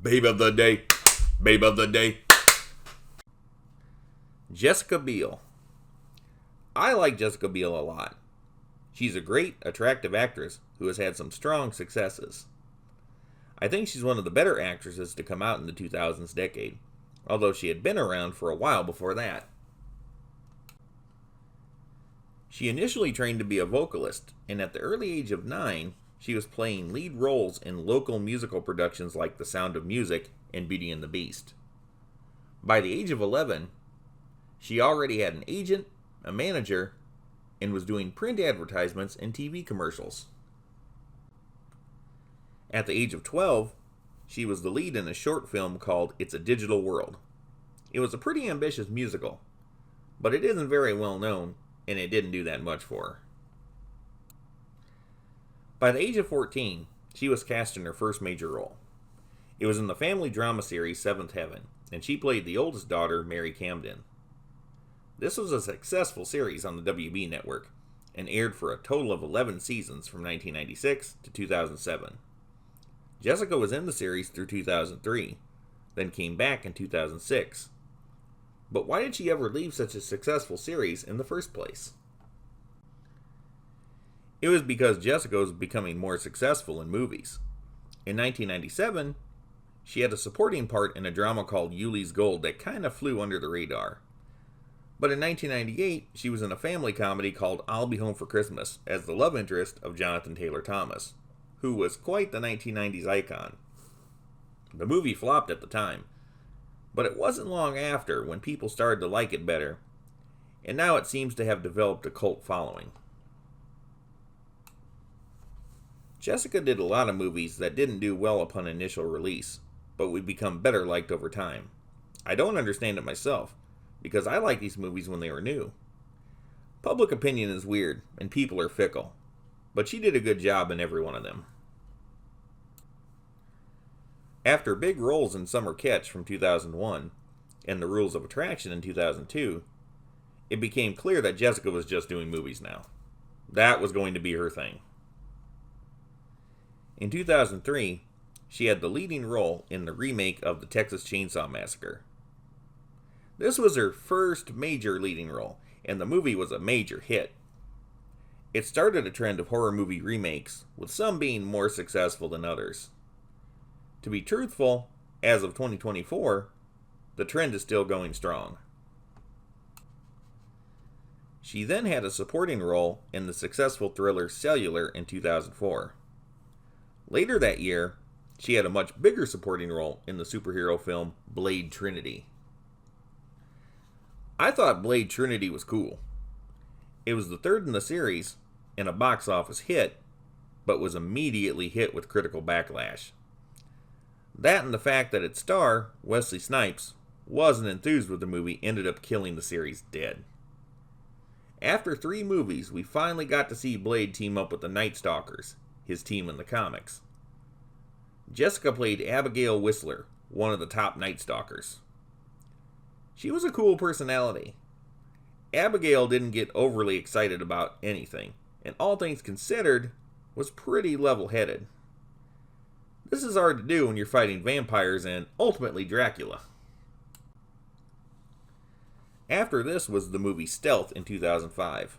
Babe of the day. Babe of the day. Jessica Biel. I like Jessica Biel a lot. She's a great, attractive actress who has had some strong successes. I think she's one of the better actresses to come out in the 2000s decade, although she had been around for a while before that. She initially trained to be a vocalist, and at the early age of 9, she was playing lead roles in local musical productions like The Sound of Music and Beauty and the Beast. By the age of 11, she already had an agent, a manager, and was doing print advertisements and TV commercials. At the age of 12, she was the lead in a short film called It's a Digital World. It was a pretty ambitious musical, but it isn't very well known, and it didn't do that much for her. By the age of 14, she was cast in her first major role. It was in the family drama series Seventh Heaven, and she played the oldest daughter, Mary Camden. This was a successful series on the WB network, and aired for a total of 11 seasons from 1996 to 2007. Jessica was in the series through 2003, then came back in 2006. But why did she ever leave such a successful series in the first place? It was because Jessica was becoming more successful in movies. In 1997, she had a supporting part in a drama called Yuli's Gold that kind of flew under the radar. But in 1998, she was in a family comedy called I'll Be Home for Christmas as the love interest of Jonathan Taylor Thomas, who was quite the 1990s icon. The movie flopped at the time, but it wasn't long after when people started to like it better, and now it seems to have developed a cult following. Jessica did a lot of movies that didn't do well upon initial release, but would become better liked over time. I don't understand it myself, because I liked these movies when they were new. Public opinion is weird, and people are fickle, but she did a good job in every one of them. After big roles in Summer Catch from 2001 and The Rules of Attraction in 2002, it became clear that Jessica was just doing movies now. That was going to be her thing. In 2003, she had the leading role in the remake of the Texas Chainsaw Massacre. This was her first major leading role, and the movie was a major hit. It started a trend of horror movie remakes, with some being more successful than others. To be truthful, as of 2024, the trend is still going strong. She then had a supporting role in the successful thriller Cellular in 2004. Later that year, she had a much bigger supporting role in the superhero film Blade Trinity. I thought Blade Trinity was cool. It was the third in the series and a box office hit, but was immediately hit with critical backlash. That and the fact that its star, Wesley Snipes, wasn't enthused with the movie ended up killing the series dead. After 3 movies, we finally got to see Blade team up with the Night Stalkers, his team in the comics. Jessica played Abigail Whistler, one of the top Night Stalkers. She was a cool personality. Abigail didn't get overly excited about anything, and all things considered, was pretty level-headed. This is hard to do when you're fighting vampires and, ultimately, Dracula. After this was the movie Stealth in 2005.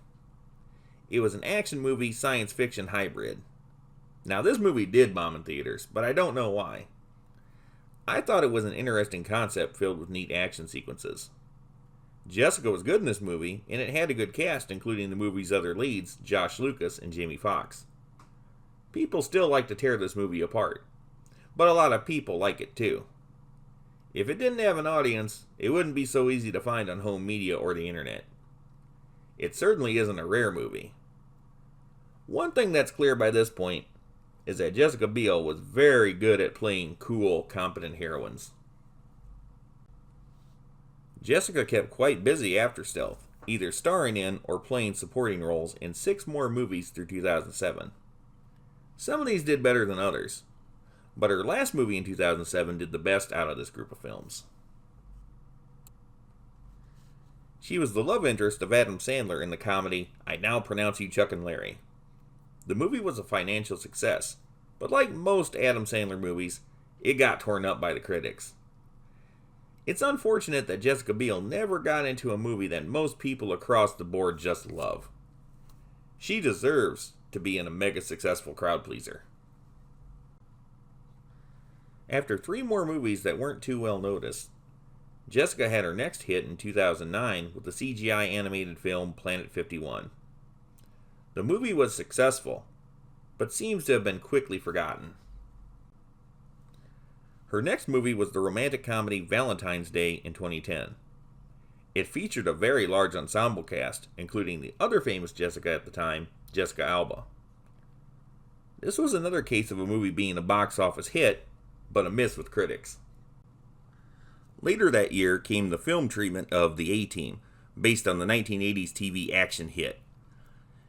It was an action movie science fiction hybrid. Now this movie did bomb in theaters, but I don't know why. I thought it was an interesting concept filled with neat action sequences. Jessica was good in this movie, and it had a good cast including the movie's other leads, Josh Lucas and Jamie Foxx. People still like to tear this movie apart, but a lot of people like it too. If it didn't have an audience, it wouldn't be so easy to find on home media or the internet. It certainly isn't a rare movie. One thing that's clear by this point is that Jessica Biel was very good at playing cool, competent heroines. Jessica kept quite busy after Stealth, either starring in or playing supporting roles in 6 more movies through 2007. Some of these did better than others, but her last movie in 2007 did the best out of this group of films. She was the love interest of Adam Sandler in the comedy I Now Pronounce You Chuck and Larry. The movie was a financial success, but like most Adam Sandler movies, it got torn up by the critics. It's unfortunate that Jessica Biel never got into a movie that most people across the board just love. She deserves to be in a mega successful crowd pleaser. After 3 more movies that weren't too well noticed, Jessica had her next hit in 2009 with the CGI animated film Planet 51. The movie was successful, but seems to have been quickly forgotten. Her next movie was the romantic comedy Valentine's Day in 2010. It featured a very large ensemble cast, including the other famous Jessica at the time, Jessica Alba. This was another case of a movie being a box office hit, but a miss with critics. Later that year came the film treatment of The A-Team, based on the 1980s TV action hit.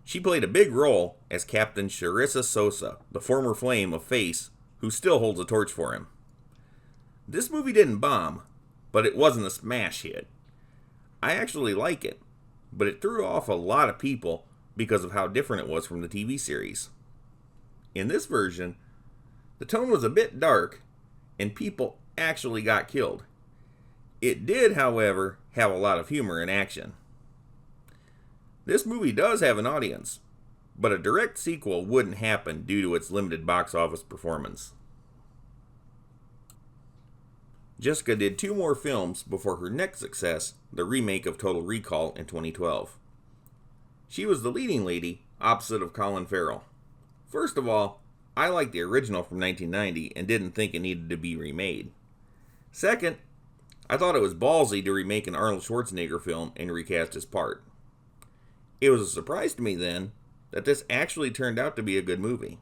She played a big role as Captain Charissa Sosa, the former flame of Face, who still holds a torch for him. This movie didn't bomb, but it wasn't a smash hit. I actually like it, but it threw off a lot of people because of how different it was from the TV series. In this version, the tone was a bit dark, and people actually got killed. It did, however, have a lot of humor and action. This movie does have an audience, but a direct sequel wouldn't happen due to its limited box office performance. Jessica did 2 more films before her next success, the remake of Total Recall in 2012. She was the leading lady, opposite of Colin Farrell. First of all, I liked the original from 1990 and didn't think it needed to be remade. Second, I thought it was ballsy to remake an Arnold Schwarzenegger film and recast his part. It was a surprise to me then that this actually turned out to be a good movie.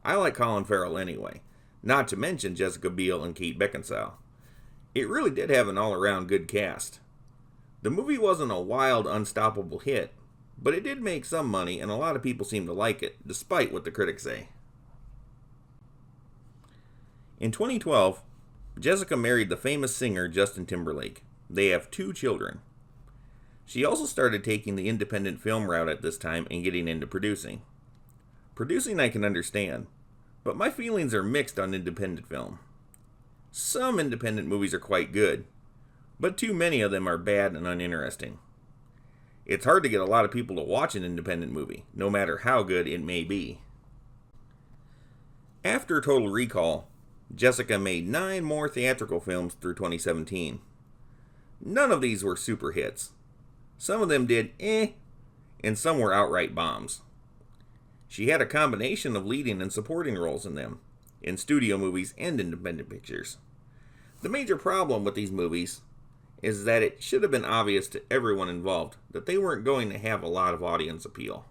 I like Colin Farrell anyway, not to mention Jessica Biel and Kate Beckinsale. It really did have an all-around good cast. The movie wasn't a wild, unstoppable hit, but it did make some money and a lot of people seemed to like it, despite what the critics say. In 2012, Jessica married the famous singer Justin Timberlake. They have 2 children. She also started taking the independent film route at this time and getting into producing. Producing I can understand, but my feelings are mixed on independent film. Some independent movies are quite good, but too many of them are bad and uninteresting. It's hard to get a lot of people to watch an independent movie, no matter how good it may be. After Total Recall, Jessica made 9 more theatrical films through 2017. None of these were super hits. Some of them did and some were outright bombs. She had a combination of leading and supporting roles in them, in studio movies and independent pictures. The major problem with these movies is that it should have been obvious to everyone involved that they weren't going to have a lot of audience appeal.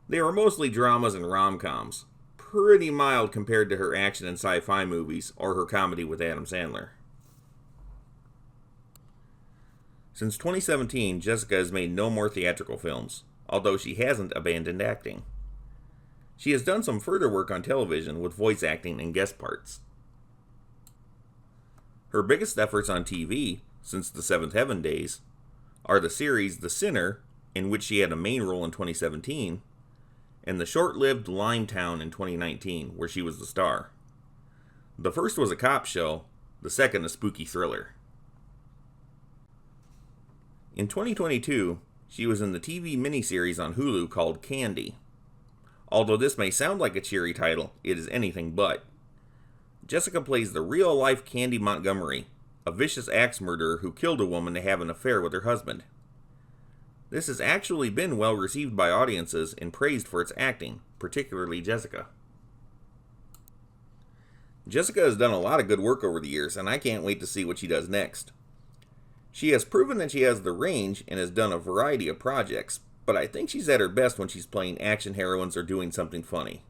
They were mostly dramas and rom-coms, pretty mild compared to her action and sci-fi movies or her comedy with Adam Sandler. Since 2017, Jessica has made no more theatrical films, although she hasn't abandoned acting. She has done some further work on television with voice acting and guest parts. Her biggest efforts on TV, since the Seventh Heaven days, are the series The Sinner, in which she had a main role in 2017, and the short-lived Limetown in 2019, where she was the star. The first was a cop show, the second a spooky thriller. In 2022, she was in the TV miniseries on Hulu called Candy. Although this may sound like a cheery title, it is anything but. Jessica plays the real-life Candy Montgomery, a vicious axe murderer who killed a woman to have an affair with her husband. This has actually been well received by audiences and praised for its acting, particularly Jessica. Jessica has done a lot of good work over the years, and I can't wait to see what she does next. She has proven that she has the range and has done a variety of projects, but I think she's at her best when she's playing action heroines or doing something funny.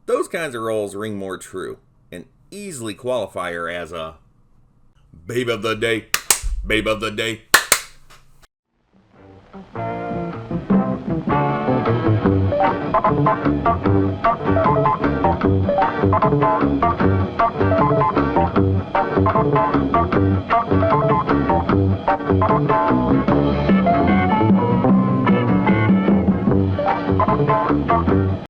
Those kinds of roles ring more true, and easily qualify her as a Babe of the Day, Babe of the Day.